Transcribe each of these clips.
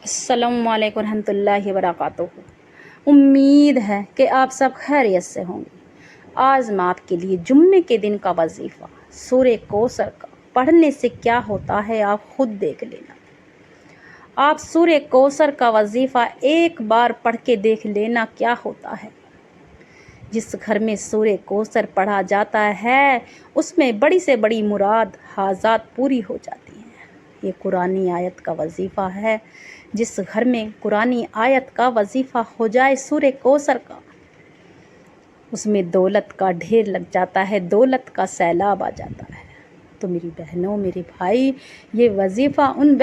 السلام علیکم ورحمۃ اللہ وبرکاتہ۔ امید ہے کہ آپ سب خیریت سے ہوں گے۔ آج میں آپ کے لیے جمعے کے دن کا وظیفہ سورہ کوثر کا پڑھنے سے کیا ہوتا ہے آپ خود دیکھ لینا۔ آپ سورہ کوثر کا وظیفہ ایک بار پڑھ کے دیکھ لینا کیا ہوتا ہے۔ جس گھر میں سورہ کوثر پڑھا جاتا ہے اس میں بڑی سے بڑی مراد حاجات پوری ہو جاتی ہیں۔ یہ قرآنی آیت کا وظیفہ ہے۔ جس گھر میں قرآنی آیت کا وظیفہ ہو جائے سورہ کوثر کا، اس میں دولت کا ڈھیر لگ جاتا ہے، دولت کا سیلاب آ جاتا ہے۔ تو میری بہنوں، میرے بھائی، یہ وظیفہ ان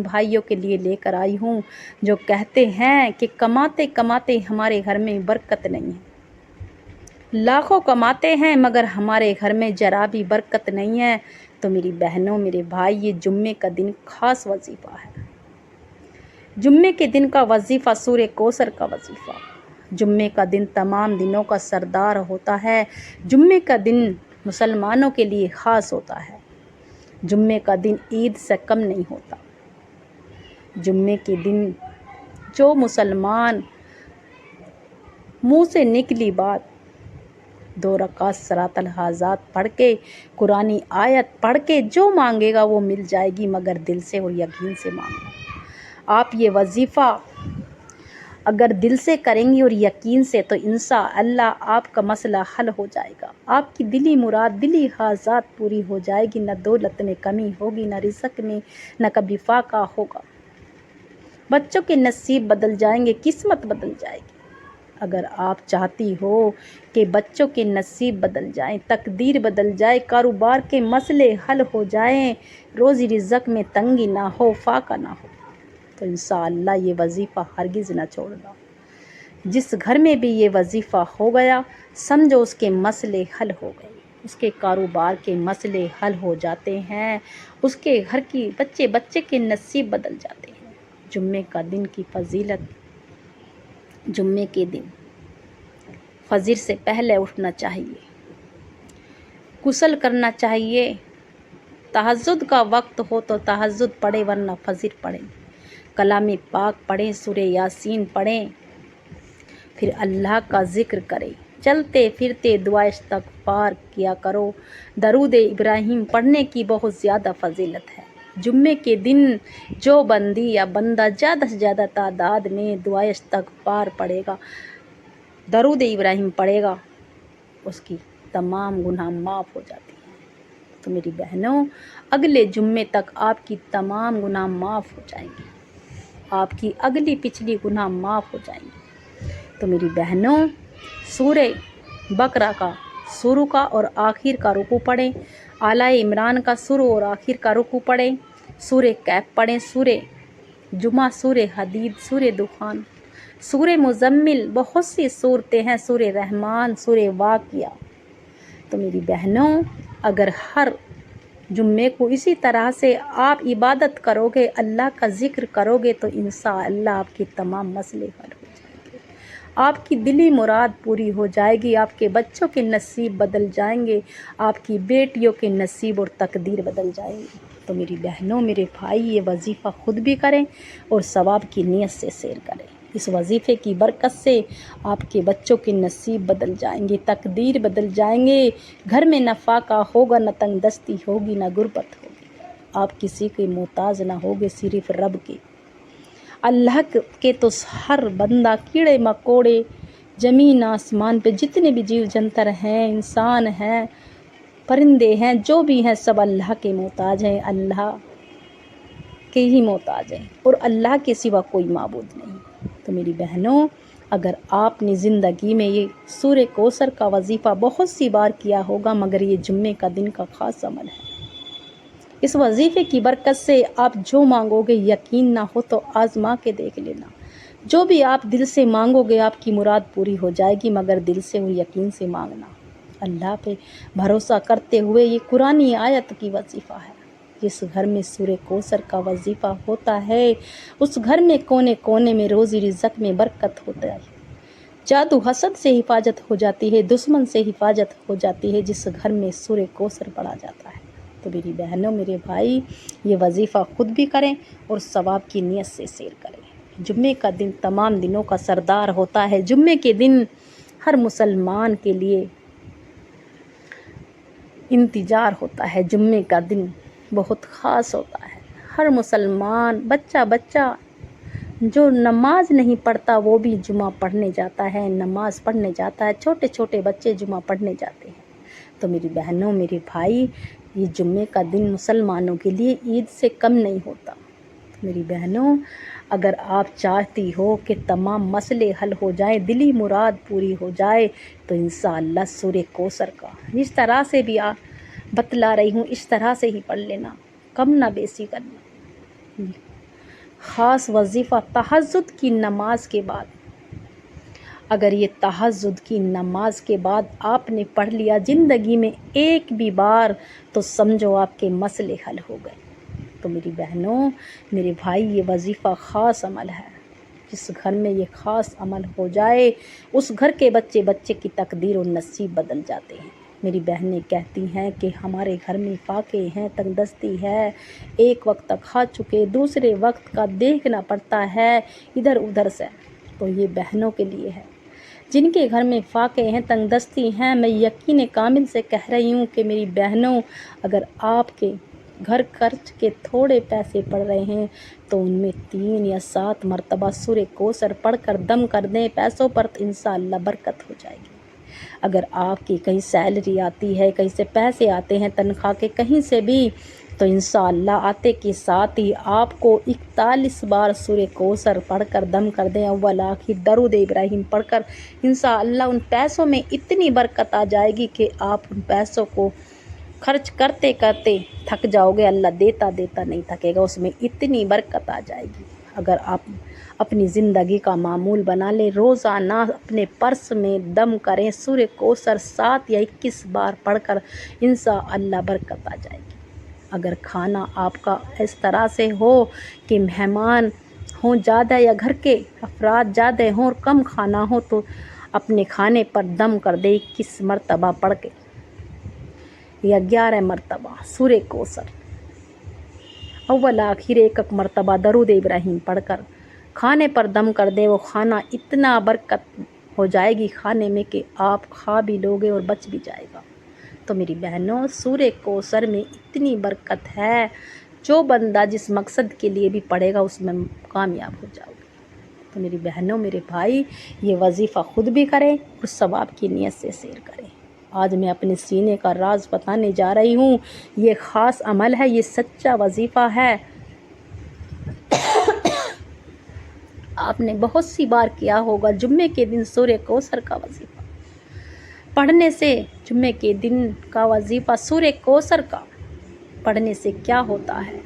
بھائیوں کے لیے لے کر آئی ہوں جو کہتے ہیں کہ کماتے کماتے ہمارے گھر میں برکت نہیں ہے، لاکھوں کماتے ہیں مگر ہمارے گھر میں ذرا بھی برکت نہیں ہے۔ تو میری بہنوں، میرے بھائی، یہ جمعے کا دن خاص وظیفہ ہے۔ جمعے کے دن کا وظیفہ سورہ کوثر کا وظیفہ۔ جمعے کا دن تمام دنوں کا سردار ہوتا ہے۔ جمعے کا دن مسلمانوں کے لیے خاص ہوتا ہے۔ جمعے کا دن عید سے کم نہیں ہوتا۔ جمعے کے دن جو مسلمان منہ سے نکلی بات 2 رکعت صلاۃ الحاجات پڑھ کے، قرآنی آیت پڑھ کے جو مانگے گا وہ مل جائے گی، مگر دل سے اور یقین سے مانگے۔ آپ یہ وظیفہ اگر دل سے کریں گی اور یقین سے تو انشاءاللہ آپ کا مسئلہ حل ہو جائے گا۔ آپ کی دلی مراد، دلی حاجات پوری ہو جائے گی، نہ دولت میں کمی ہوگی، نہ رزق میں نہ کبھی فاقہ ہوگا۔ بچوں کے نصیب بدل جائیں گے، قسمت بدل جائے گی۔ اگر آپ چاہتی ہو کہ بچوں کے نصیب بدل جائیں، تقدیر بدل جائے، کاروبار کے مسئلے حل ہو جائیں، روزی رزق میں تنگی نہ ہو، فاقہ نہ ہو، تو انشاءاللہ یہ وظیفہ ہرگز نہ چھوڑنا۔ جس گھر میں بھی یہ وظیفہ ہو گیا سمجھو اس کے مسئلے حل ہو گئے، اس کے کاروبار کے مسئلے حل ہو جاتے ہیں، اس کے گھر کی بچے کے نصیب بدل جاتے ہیں۔ جمعے کا دن کی فضیلت: جمعے کے دن فجر سے پہلے اٹھنا چاہیے، غسل کرنا چاہیے، تہجد کا وقت ہو تو تہجد پڑھیں ورنہ فجر پڑھیں، کلام پاک پڑھیں، سورہ یاسین پڑھیں، پھر اللہ کا ذکر کریں، چلتے پھرتے دعا استغفار کیا کرو۔ درود ابراہیم پڑھنے کی بہت زیادہ فضیلت ہے۔ جمعے کے دن جو بندی یا بندہ زیادہ سے زیادہ تعداد میں دعا استغفار پڑھے گا، درود ابراہیم پڑھے گا، اس کی تمام گناہ معاف ہو جاتی ہیں۔ تو میری بہنوں، اگلے جمعے تک آپ کی تمام گناہ معاف ہو جائیں گے، آپ کی اگلی پچھلی گناہ معاف ہو جائیں گے۔ تو میری بہنوں، سورہ بقرہ کا شروع کا اور آخر کا رکوع پڑھیں، آل عمران کا شروع اور آخر کا رکوع پڑھیں، سورہ کہف پڑھیں، سورہ جمعہ، سورہ حدید، سورہ دخان، سورہ مزمل، بہت سی صورتیں ہیں، سورہ رحمان، سورہ واقعہ۔ تو میری بہنوں، اگر ہر جمعے کو اسی طرح سے آپ عبادت کرو گے، اللہ کا ذکر کرو گے تو انشاءاللہ آپ کے تمام مسئلے حل ہو جائیں گے، آپ کی دلی مراد پوری ہو جائے گی، آپ کے بچوں کے نصیب بدل جائیں گے، آپ کی بیٹیوں کے نصیب اور تقدیر بدل جائیں گے۔ تو میری بہنوں، میرے بھائی، یہ وظیفہ خود بھی کریں اور ثواب کی نیت سے سیر کریں۔ اس وظیفے کی برکت سے آپ کے بچوں کے نصیب بدل جائیں گے، تقدیر بدل جائیں گے، گھر میں نہ فاقہ ہوگا، نہ تنگ دستی ہوگی، نہ غربت ہوگی، آپ کسی کے محتاج نہ ہوگے، صرف رب کے۔ اللہ کے تو ہر بندہ، کیڑے مکوڑے، زمین آسمان پہ جتنے بھی جیو جنتر ہیں، انسان ہیں، پرندے ہیں، جو بھی ہیں، سب اللہ کے محتاج ہیں، اللہ کے ہی محتاج ہیں، اور اللہ کے سوا کوئی معبود نہیں۔ تو میری بہنوں، اگر آپ نے زندگی میں یہ سورہ کوثر کا وظیفہ بہت سی بار کیا ہوگا مگر یہ جمعے کا دن کا خاص عمل ہے، اس وظیفے کی برکت سے آپ جو مانگو گے، یقین نہ ہو تو آزما کے دیکھ لینا، جو بھی آپ دل سے مانگو گے آپ کی مراد پوری ہو جائے گی، مگر دل سے اور یقین سے مانگنا، اللہ پہ بھروسہ کرتے ہوئے۔ یہ قرآنی آیت کی وظیفہ ہے۔ جس گھر میں سورہ کوثر کا وظیفہ ہوتا ہے اس گھر میں کونے کونے میں روزی رزق میں برکت ہوتا ہے، جادو حسد سے حفاظت ہو جاتی ہے، دشمن سے حفاظت ہو جاتی ہے، جس گھر میں سورہ کوثر پڑھا جاتا ہے۔ تو میری بہنوں میرے بھائی یہ وظیفہ خود بھی کریں اور ثواب کی نیت سے سیر کریں۔ جمعے کا دن تمام دنوں کا سردار ہوتا ہے۔ جمعے کے دن ہر مسلمان کے لیے انتظار ہوتا ہے۔ جمعے کا دن بہت خاص ہوتا ہے۔ ہر مسلمان بچہ جو نماز نہیں پڑھتا وہ بھی جمعہ پڑھنے جاتا ہے، نماز پڑھنے جاتا ہے۔ چھوٹے چھوٹے بچے جمعہ پڑھنے جاتے ہیں۔ تو میری بہنوں میرے بھائی یہ جمعے کا دن مسلمانوں کے لیے عید سے کم نہیں ہوتا۔ میری بہنوں اگر آپ چاہتی ہو کہ تمام مسئلے حل ہو جائیں، دلی مراد پوری ہو جائے، تو انشاءاللہ سورہ کوثر کا جس طرح سے بھی بتلا رہی ہوں اس طرح سے ہی پڑھ لینا، کم نہ بیسی کرنا۔ خاص وظیفہ تہجد کی نماز کے بعد، اگر یہ تہجد کی نماز کے بعد آپ نے پڑھ لیا زندگی میں ایک بھی بار، تو سمجھو آپ کے مسئلے حل ہو گئے۔ تو میری بہنوں میرے بھائی یہ وظیفہ خاص عمل ہے۔ جس گھر میں یہ خاص عمل ہو جائے اس گھر کے بچے کی تقدیر و نصیب بدل جاتے ہیں۔ میری بہنیں کہتی ہیں کہ ہمارے گھر میں فاقے ہیں، تنگ دستی ہے، ایک وقت تک کھا چکے، دوسرے وقت کا دیکھنا پڑتا ہے ادھر ادھر سے۔ تو یہ بہنوں کے لیے ہے جن کے گھر میں فاقے ہیں، تنگ دستی ہیں۔ میں یقین کامل سے کہہ رہی ہوں کہ میری بہنوں اگر آپ کے گھر خرچ کے تھوڑے پیسے پڑ رہے ہیں تو ان میں 3 یا 7 مرتبہ سورہ کوثر پڑھ کر دم کر دیں پیسوں پر، تو انشاءاللہ برکت ہو جائے گی۔ اگر آپ کی کہیں سیلری آتی ہے، کہیں سے پیسے آتے ہیں تنخواہ کے، کہیں سے بھی، تو انشاءاللہ آتے کے ساتھ ہی آپ کو 41 بار سورہ کوثر پڑھ کر دم کر دیں، اول آخر درود ابراہیم پڑھ کر، انشاءاللہ ان پیسوں میں اتنی برکت آ جائے گی کہ آپ ان پیسوں کو خرچ کرتے کرتے تھک جاؤ گے، اللہ دیتا نہیں تھکے گا، اس میں اتنی برکت آ جائے گی۔ اگر آپ اپنی زندگی کا معمول بنا لیں، روزانہ اپنے پرس میں دم کریں سورہ کوثر 7 یا 21 بار پڑھ کر، انشاءاللہ برکت آ جائے گی۔ اگر کھانا آپ کا اس طرح سے ہو کہ مہمان ہوں زیادہ یا گھر کے افراد زیادہ ہوں اور کم کھانا ہو، تو اپنے کھانے پر دم کر دے 21 مرتبہ پڑھ کے یا 11 مرتبہ سورہ کوثر، اول آخر ایک مرتبہ درود ابراہیم پڑھ کر کھانے پر دم کر دے۔ وہ کھانا اتنا برکت ہو جائے گی کھانے میں کہ آپ کھا بھی لوگے اور بچ بھی جائے گا۔ تو میری بہنوں سورہ کوثر میں اتنی برکت ہے، جو بندہ جس مقصد کے لیے بھی پڑھے گا اس میں کامیاب ہو جاؤ گے۔ تو میری بہنوں میرے بھائی یہ وظیفہ خود بھی کریں اور ثواب کی نیت سے سیر کریں۔ آج میں اپنے سینے کا راز بتانے جا رہی ہوں۔ یہ خاص عمل ہے، یہ سچا وظیفہ ہے۔ آپ نے بہت سی بار کیا ہوگا جمعے کے دن سورہ کوثر کا وظیفہ پڑھنے سے، جمعے کے دن کا وظیفہ سورہ کوثر کا پڑھنے سے کیا ہوتا ہے۔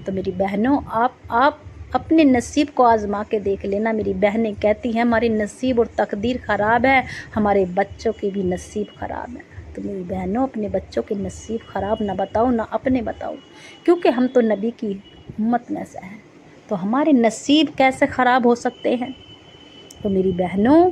تو میری بہنوں آپ اپنے نصیب کو آزما کے دیکھ لینا۔ میری بہنیں کہتی ہیں ہماری نصیب اور تقدیر خراب ہے، ہمارے بچوں کی بھی نصیب خراب ہے۔ تو میری بہنوں اپنے بچوں کے نصیب خراب نہ بتاؤ، نہ اپنے بتاؤ، کیونکہ ہم تو نبی کی امت میں سے ہیں، تو ہمارے نصیب کیسے خراب ہو سکتے ہیں۔ تو میری بہنوں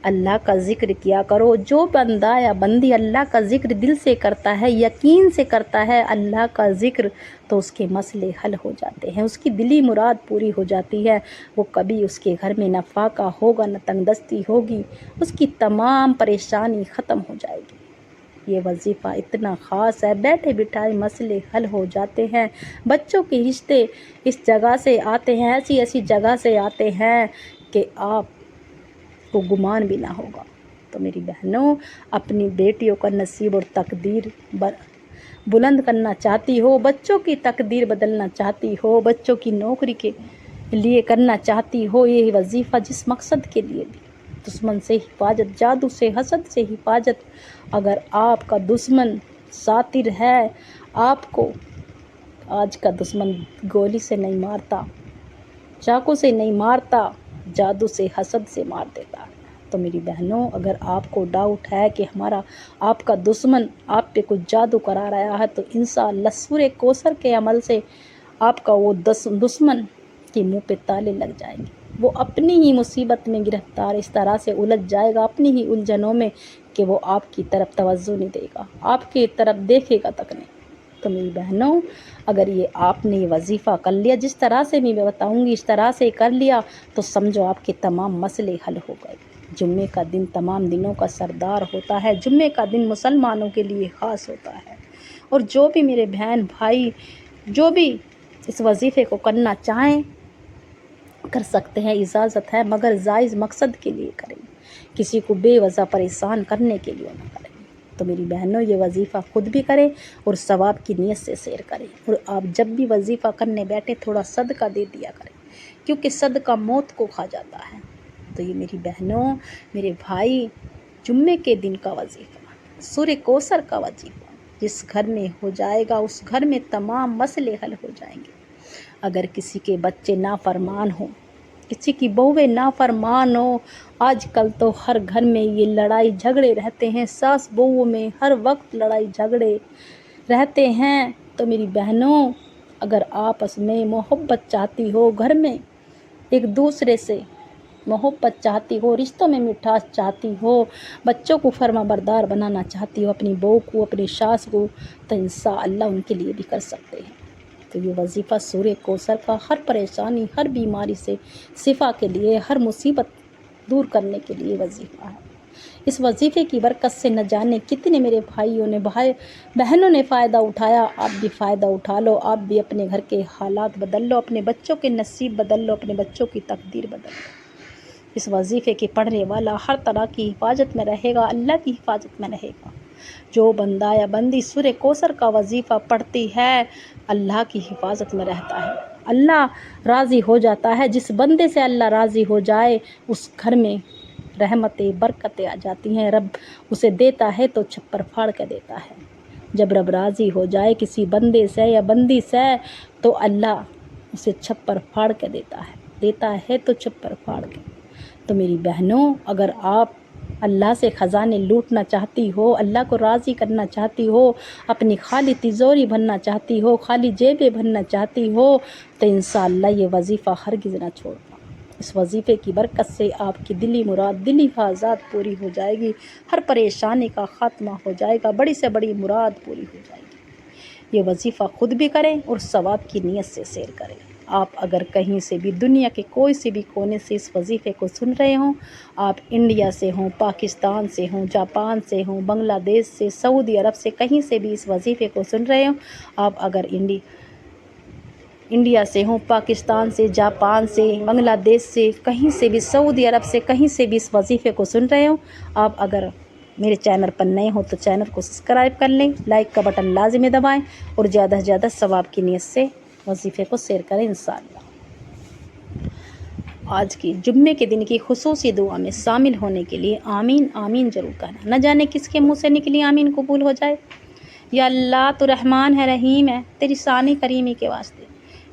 اللہ کا ذکر کیا کرو۔ جو بندہ یا بندی اللہ کا ذکر دل سے کرتا ہے، یقین سے کرتا ہے اللہ کا ذکر، تو اس کے مسئلے حل ہو جاتے ہیں، اس کی دلی مراد پوری ہو جاتی ہے۔ وہ کبھی اس کے گھر میں نہ فاقہ ہوگا نہ تنگ دستی ہوگی، اس کی تمام پریشانی ختم ہو جائے گی۔ یہ وظیفہ اتنا خاص ہے، بیٹھے بٹھائے مسئلے حل ہو جاتے ہیں۔ بچوں کے رشتے اس جگہ سے آتے ہیں، ایسی جگہ سے آتے ہیں کہ آپ کو گمان بھی نہ ہوگا۔ تو میری بہنوں اپنی بیٹیوں کا نصیب اور تقدیر بلند کرنا چاہتی ہو، بچوں کی تقدیر بدلنا چاہتی ہو، بچوں کی نوکری کے لیے کرنا چاہتی ہو یہ وظیفہ، جس مقصد کے لیے بھی، دشمن سے حفاظت، جادو سے، حسد سے حفاظت۔ اگر آپ کا دشمن ساتر ہے، آپ کو آج کا دشمن گولی سے نہیں مارتا، چاقو سے نہیں مارتا، جادو سے، حسد سے مار دیتا ہے۔ تو میری بہنوں اگر آپ کو ڈاؤٹ ہے کہ آپ کا دشمن آپ پہ کچھ جادو کرا رہا ہے، تو انشاءاللہ سورہ کوثر کے عمل سے آپ کا وہ دشمن کے منہ پہ تالے لگ جائیں گے، وہ اپنی ہی مصیبت میں گرفتار اس طرح سے الجھ جائے گا، اپنی ہی الجھنوں میں، کہ وہ آپ کی طرف توجہ نہیں دے گا، آپ کی طرف دیکھے گا تک نہیں۔ تو میری بہنوں، اگر یہ آپ نے یہ وظیفہ کر لیا جس طرح سے میں بتاؤں گی، اس طرح سے کر لیا تو سمجھو آپ کے تمام مسئلے حل ہو گئے۔ جمعے کا دن تمام دنوں کا سردار ہوتا ہے، جمعے کا دن مسلمانوں کے لیے خاص ہوتا ہے، اور جو بھی میرے بہن بھائی جو بھی اس وظیفے کو کرنا چاہیں کر سکتے ہیں، اجازت ہے، مگر جائز مقصد کے لیے کریں، کسی کو بے وجہ پریشان کرنے کے لیے نہ کریں۔ تو میری بہنوں، یہ وظیفہ خود بھی کریں اور ثواب کی نیت سے شیئر کریں، اور آپ جب بھی وظیفہ کرنے بیٹھے تھوڑا صدقہ دے دیا کریں، کیونکہ صدقہ موت کو کھا جاتا ہے۔ تو یہ میری بہنوں، میرے بھائی، جمعے کے دن کا وظیفہ، سورہ کوثر کا وظیفہ جس گھر میں ہو جائے گا اس گھر میں تمام مسئلے حل ہو جائیں گے۔ اگر کسی کے بچے نافرمان ہوں، کسی کی بہویں نافرمان ہو، آج کل تو ہر گھر میں یہ لڑائی جھگڑے رہتے ہیں، ساس بہو میں ہر وقت لڑائی جھگڑے رہتے ہیں۔ تو میری بہنوں، اگر آپس میں محبت چاہتی ہو، گھر میں ایک دوسرے سے محبت چاہتی ہو، رشتوں میں مٹھاس چاہتی ہو، بچوں کو فرما بردار بنانا چاہتی ہو، اپنی بہو کو، اپنی ساس کو، تو انشاءاللہ ان کے لیے بھی کر سکتے ہیں۔ تو یہ وظیفہ سورہ کوثر کا ہر پریشانی، ہر بیماری سے شفا کے لیے، ہر مصیبت دور کرنے کے لیے وظیفہ ہے۔ اس وظیفے کی برکت سے نہ جانے کتنے میرے بھائیوں نے، بہنوں نے فائدہ اٹھایا۔ آپ بھی فائدہ اٹھا لو، آپ بھی اپنے گھر کے حالات بدل لو، اپنے بچوں کے نصیب بدل لو، اپنے بچوں کی تقدیر بدل لو۔ اس وظیفے کے پڑھنے والا ہر طرح کی حفاظت میں رہے گا، اللہ کی حفاظت میں رہے گا۔ جو بندہ یا بندی سورہ کوثر کا وظیفہ پڑھتی ہے، اللہ کی حفاظت میں رہتا ہے، اللہ راضی ہو جاتا ہے۔ جس بندے سے اللہ راضی ہو جائے اس گھر میں رحمتیں، برکتیں آ جاتی ہیں۔ رب اسے دیتا ہے تو چھپر پھاڑ کے دیتا ہے۔ جب رب راضی ہو جائے کسی بندے سے یا بندی سے تو اللہ اسے چھپر پھاڑ کے دیتا ہے تو چھپر پھاڑ کے۔ تو میری بہنوں، اگر آپ اللہ سے خزانے لوٹنا چاہتی ہو، اللہ کو راضی کرنا چاہتی ہو، اپنی خالی تجوری بھرنا چاہتی ہو، خالی جیبیں بھرنا چاہتی ہو، تو انشاءاللہ یہ وظیفہ ہرگز نہ چھوڑنا۔ اس وظیفے کی برکت سے آپ کی دلی مراد، دلی حاجات پوری ہو جائے گی، ہر پریشانی کا خاتمہ ہو جائے گا، بڑی سے بڑی مراد پوری ہو جائے گی۔ یہ وظیفہ خود بھی کریں اور ثواب کی نیت سے شیئر کریں۔ آپ اگر کہیں سے بھی، دنیا کے کوئی سے بھی کونے سے اس وظیفے کو سن رہے ہوں، آپ انڈیا سے ہوں، پاکستان سے ہوں، جاپان سے ہوں، بنگلہ دیش سے، سعودی عرب سے، کہیں سے بھی اس وظیفے کو سن رہے ہوں، آپ اگر انڈیا سے ہوں، پاکستان سے، جاپان سے، بنگلہ دیش سے، کہیں سے بھی، سعودی عرب سے، کہیں سے بھی اس وظیفے کو سن رہے ہوں، آپ اگر میرے چینل پر نئے ہوں تو چینل کو سبسکرائب کر لیں، لائک کا بٹن لازمی دبائیں، اور زیادہ سے زیادہ ثواب کی نیت سے وظیفے کو شیئر کریں انشاءاللہ۔ آج کی جمعے کے دن کی خصوصی دعا میں شامل ہونے کے لیے آمین آمین ضرور کہنا۔ نہ جانے کس کے منہ سے نکلی آمین قبول ہو جائے۔ یا اللہ تو رحمان ہے، رحیم ہے، تیری شان کریمی کے واسطے۔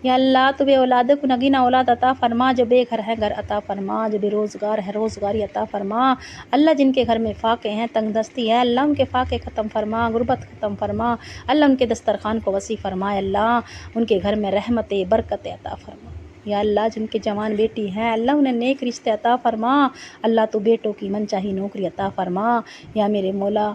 یا اللہ تو بے اولاد کو نگینا اولاد عطا فرما، جو بے گھر ہے گھر عطا فرما، جو بے روزگار ہے روزگاری عطا فرما۔ اللہ جن کے گھر میں فاقے ہیں، تنگ دستی ہے، اللہ ان کے فاقے ختم فرما، غربت ختم فرما، اللہ ان کے دسترخوان کو وسیع فرمائے، اللہ ان کے گھر میں رحمتیں، برکتیں عطا فرما۔ یا اللہ جن کے جوان بیٹی ہیں، اللہ انہیں نیک رشتے عطا فرما، اللہ تو بیٹوں کی من چاہی نوکری عطا فرما۔ یا میرے مولا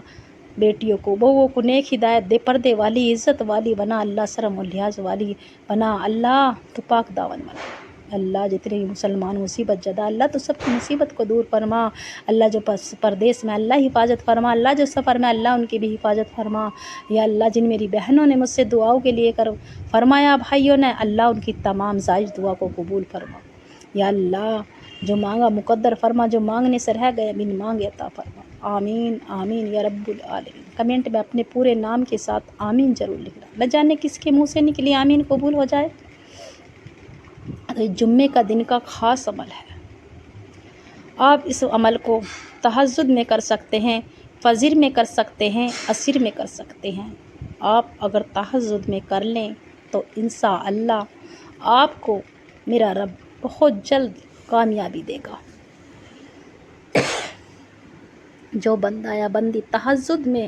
بیٹیوں کو، بہووں کو نیک ہدایت دے، پردے والی، عزت والی بنا، اللہ شرم و لحاظ والی بنا، اللہ تو پاک دامن بنا۔ اللہ جتنے مسلمان مصیبت زدہ، اللہ تو سب کی مصیبت کو دور فرما۔ اللہ جو پردیس میں، اللہ حفاظت فرما، اللہ جو سفر میں، اللہ ان کی بھی حفاظت فرما۔ یا اللہ جن میری بہنوں نے مجھ سے دعاؤں کے لیے فرمایا، بھائیوں نے، اللہ ان کی تمام جائز دعا کو قبول فرما۔ یا اللہ جو مانگا مقدر فرما، جو مانگنے سے رہ گئے بن مانگے عطا فرما۔ آمین آمین یا رب العالمین۔ کمنٹ میں اپنے پورے نام کے ساتھ آمین ضرور لکھنا۔ نہ جانے کس کے منہ سے نکلی آمین قبول ہو جائے۔ جمعے کا دن کا خاص عمل ہے، آپ اس عمل کو تہجد میں کر سکتے ہیں، فجر میں کر سکتے ہیں، عصر میں کر سکتے ہیں۔ آپ اگر تہجد میں کر لیں تو انشاءاللہ آپ کو میرا رب بہت جلد کامیابی دے گا۔ جو بندہ یا بندی تہجد میں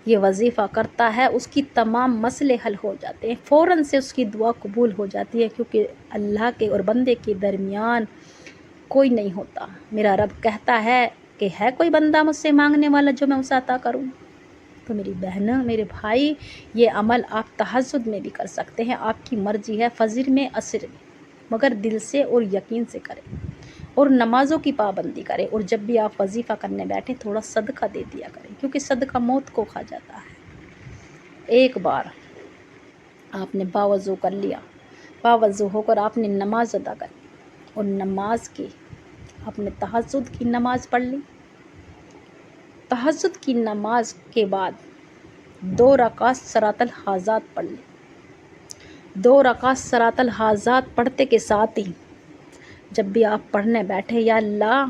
یہ وظیفہ کرتا ہے اس کی تمام مسئلے حل ہو جاتے ہیں، فوراً سے اس کی دعا قبول ہو جاتی ہے، کیونکہ اللہ کے اور بندے کے درمیان کوئی نہیں ہوتا۔ میرا رب کہتا ہے کہ ہے کوئی بندہ مجھ سے مانگنے والا جو میں اسے عطا کروں؟ تو میری بہنوں میرے بھائی، یہ عمل آپ تہجد میں بھی کر سکتے ہیں، آپ کی مرضی ہے، فجر میں، عصر میں، مگر دل سے اور یقین سے کریں اور نمازوں کی پابندی کریں، اور جب بھی آپ وظیفہ کرنے بیٹھیں تھوڑا صدقہ دے دیا کریں، کیونکہ صدقہ موت کو کھا جاتا ہے۔ ایک بار آپ نے باوضو کر لیا، باوضو ہو کر آپ نے نماز ادا کری، اور نماز کی آپ نے تہجد کی نماز پڑھ لی، تہجد کی نماز کے بعد 2 رکعت صلاۃ الحاجات پڑھ لی، 2 رکعت صلاۃ الحاجات پڑھتے کے ساتھ ہی جب بھی آپ پڑھنے بیٹھے، یا اللہ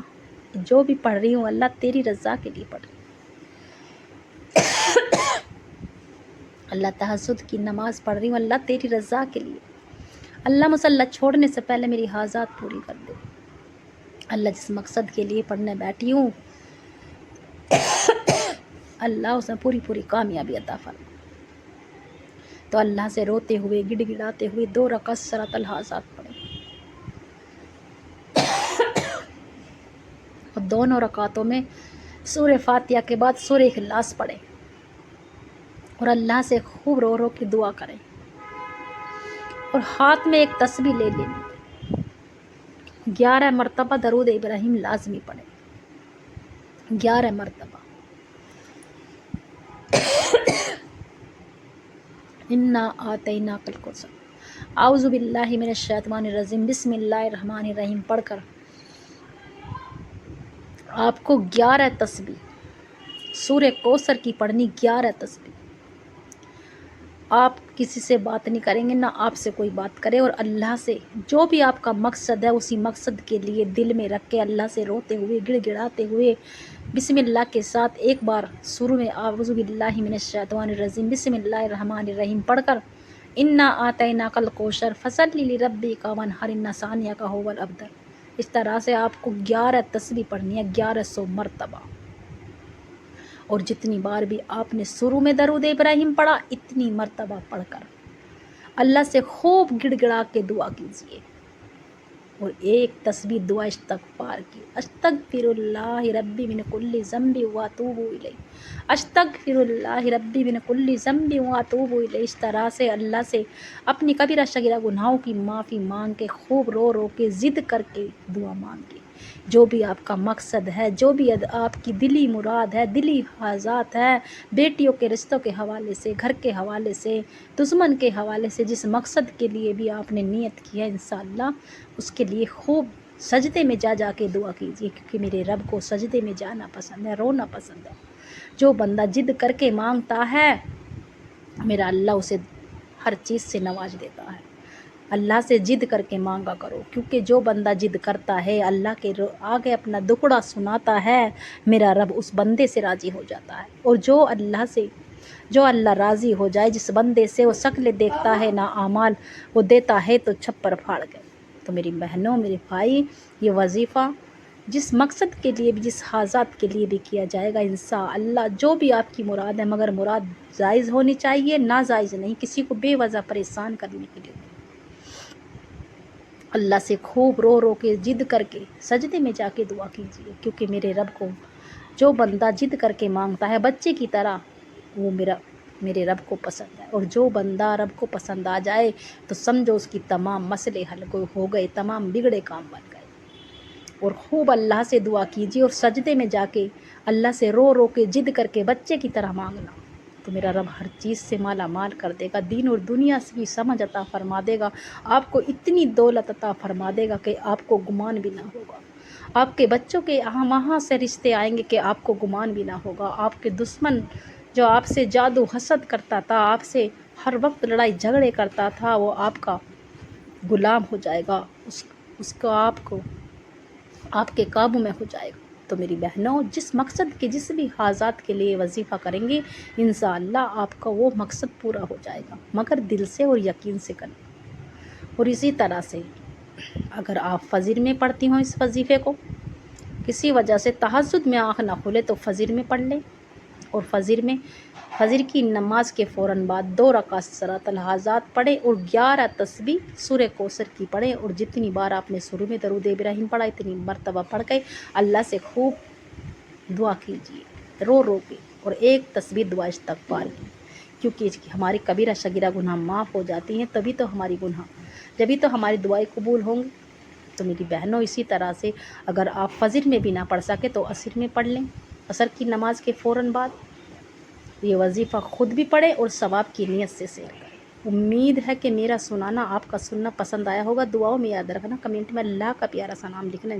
جو بھی پڑھ رہی ہوں اللہ تیری رضا کے لیے پڑھ رہی ہوں، اللہ تہجد کی نماز پڑھ رہی ہوں اللہ تیری رضا کے لیے، اللہ مصلی چھوڑنے سے پہلے میری حاجات پوری کر دے، اللہ جس مقصد کے لیے پڑھنے بیٹھی ہوں اللہ اس میں پوری کامیابی عطا فرما۔ تو اللہ سے روتے ہوئے گڑ گڑاتے ہوئے 2 رکعت صلاۃ الحاجات پڑھیں، اور دونوں رکعتوں میں سورہ فاتحہ کے بعد سورہ اخلاص پڑھیں، اور اللہ سے خوب رو رو کے دعا کریں، اور ہاتھ میں ایک تسبیح لے لیں، 11 مرتبہ درود ابراہیم لازمی پڑھیں، 11 مرتبہ۔ انا اعطیناک الکوثر، اعوذ باللہ من الشیطان الرجیم، بسم اللہ الرحمن الرحیم پڑھ کر آپ کو 11 تسبیح سورہ کوثر کی پڑھنی، 11 تسبیح۔ آپ کسی سے بات نہیں کریں گے، نہ آپ سے کوئی بات کرے، اور اللہ سے جو بھی آپ کا مقصد ہے اسی مقصد کے لیے دل میں رکھ کے اللہ سے روتے ہوئے گڑ گڑاتے ہوئے بسم اللہ کے ساتھ ایک بار شروع میں اعوذ باللہ من الشیطان الرجیم بسم اللہ الرحمن الرحیم پڑھ کر انا اعطیناک الکوثر فصلی لربک وانحر ان شانئک ھو الابتر، اس طرح سے آپ کو 11 تسبیح پڑھنی ہے، 1100 مرتبہ، اور جتنی بار بھی آپ نے شروع میں درود ابراہیم پڑھا اتنی مرتبہ پڑھ کر اللہ سے خوب گڑ گڑا کے دعا کیجیے، اور ایک تسبیح دعا استغفار کی، استغفر اللہ ربی من کل ذنب واتوب الیہ، استغفر اللہ ربی من کل ذنب واتوب الیہ، اس طرح سے اللہ سے اپنی کبیرہ صغیرہ گناہوں کی معافی مانگ کے خوب رو رو کے ضد کر کے دعا مانگے، جو بھی آپ کا مقصد ہے، جو بھی آپ کی دلی مراد ہے، دلی حاجات ہے، بیٹیوں کے رشتوں کے حوالے سے، گھر کے حوالے سے، دشمن کے حوالے سے، جس مقصد کے لیے بھی آپ نے نیت کی ہے انشاءاللہ اس کے لیے خوب سجدے میں جا کے دعا کیجیے، کیونکہ میرے رب کو سجدے میں جانا پسند ہے، رونا پسند ہے۔ جو بندہ ضد کر کے مانگتا ہے میرا اللہ اسے ہر چیز سے نواز دیتا ہے۔ اللہ سے ضد کر کے مانگا کرو، کیونکہ جو بندہ ضد کرتا ہے اللہ کے آگے اپنا دکڑا سناتا ہے میرا رب اس بندے سے راضی ہو جاتا ہے، اور جو اللہ راضی ہو جائے جس بندے سے، وہ شکل دیکھتا ہے نہ اعمال، وہ دیتا ہے تو چھپر پھاڑ گئے۔ تو میری بہنوں میرے بھائی، یہ وظیفہ جس مقصد کے لیے بھی، جس حاجات کے لیے بھی کیا جائے گا انشاءاللہ، جو بھی آپ کی مراد ہے، مگر مراد جائز ہونی چاہیے، ناجائز نہیں، کسی کو بے وجہ پریشان کرنے کے لیے۔ اللہ سے خوب رو رو کے ضد کر کے سجدے میں جا کے دعا کیجیے، کیونکہ میرے رب کو جو بندہ ضد کر کے مانگتا ہے بچے کی طرح، وہ میرے رب کو پسند ہے، اور جو بندہ رب کو پسند آ جائے تو سمجھو اس کی تمام مسئلے حل ہو گئے، تمام بگڑے کام بن گئے۔ اور خوب اللہ سے دعا کیجیے، اور سجدے میں جا کے اللہ سے رو رو کے ضد کر کے بچے کی طرح مانگنا، تو میرا رب ہر چیز سے مالا مال کر دے گا، دین اور دنیا سے بھی سمجھ عطا فرما دے گا، آپ کو اتنی دولت عطا فرما دے گا کہ آپ کو گمان بھی نہ ہوگا، آپ کے بچوں کے وہاں سے رشتے آئیں گے کہ آپ کو گمان بھی نہ ہوگا، آپ کے دشمن جو آپ سے جادو حسد کرتا تھا، آپ سے ہر وقت لڑائی جھگڑے کرتا تھا، وہ آپ کا غلام ہو جائے گا، اس کو آپ کے قابو میں ہو جائے گا۔ تو میری بہنوں، جس مقصد کے جس بھی حاجات کے لیے وظیفہ کریں گے انشاءاللہ آپ کا وہ مقصد پورا ہو جائے گا، مگر دل سے اور یقین سے کریں۔ اور اسی طرح سے اگر آپ فجر میں پڑھتی ہوں اس وظیفے کو، کسی وجہ سے تہجد میں آنکھ نہ کھلے تو فجر میں پڑھ لیں، اور فجر کی نماز کے فوراً بعد 2 رکعت صلاۃ الحاجات پڑھیں، اور 11 تسبیح سورہ کوثر کی پڑھیں، اور جتنی بار آپ نے شروع میں درود ابراہیم پڑھا اتنی مرتبہ پڑھ کے اللہ سے خوب دعا کیجیے رو رو کے۔ اور ایک تسبیح دعا استغفار کی، کیونکہ ہماری کبیرہ صغیرہ گناہ معاف ہو جاتی ہیں، تبھی تو ہماری دعائیں قبول ہوں گی۔ تو میری بہنوں، اسی طرح سے اگر آپ فجر میں بھی نہ پڑھ سکے تو عصر میں پڑھ لیں، عصر کی نماز کے فوراً بعد یہ وظیفہ خود بھی پڑھیں اور ثواب کی نیت سے شیئر کریں۔ امید ہے کہ میرا سنانا آپ کا سننا پسند آیا ہوگا۔ دعاؤں میں یاد رکھنا، کمنٹ میں اللہ کا پیارا سا نام لکھنا۔